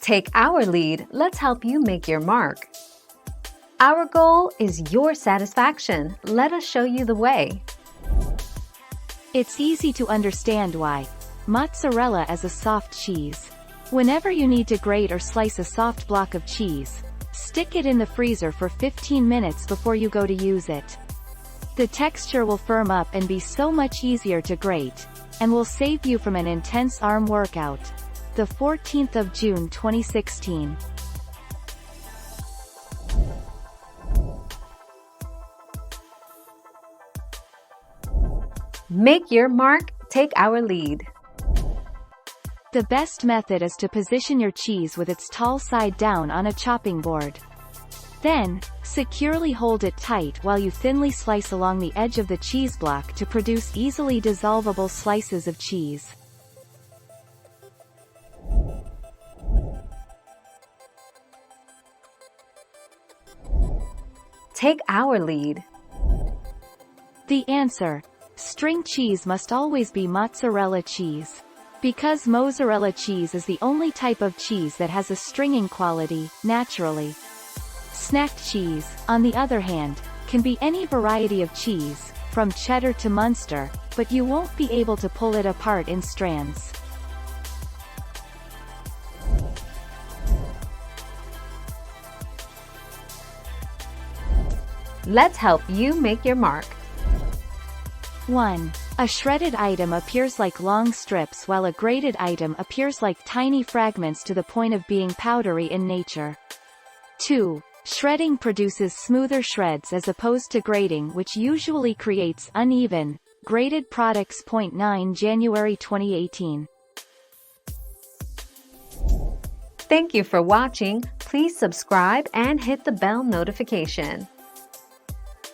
Take our lead, let's help you make your mark. Our goal is your satisfaction. Let us show you the way. It's easy to understand why. Mozzarella is a soft cheese. Whenever you need to grate or slice a soft block of cheese, stick it in the freezer for 15 minutes before you go to use it. The texture will firm up and be so much easier to grate, and will save you from an intense arm workout. The 14th of June 2016. Make your mark, take our lead. The best method is to position your cheese with its tall side down on a chopping board. Then, securely hold it tight while you thinly slice along the edge of the cheese block to produce easily dissolvable slices of cheese. Take our lead. The answer: string cheese must always be mozzarella cheese. Because mozzarella cheese is the only type of cheese that has a stringing quality, naturally. Snacked cheese, on the other hand, can be any variety of cheese, from cheddar to Munster, but you won't be able to pull it apart in strands. Let's help you make your mark. 1. A shredded item appears like long strips while a grated item appears like tiny fragments to the point of being powdery in nature. 2. Shredding produces smoother shreds as opposed to grating, which usually creates uneven, grated products. 9 January 2018. Thank you for watching. Please subscribe and hit the bell notification.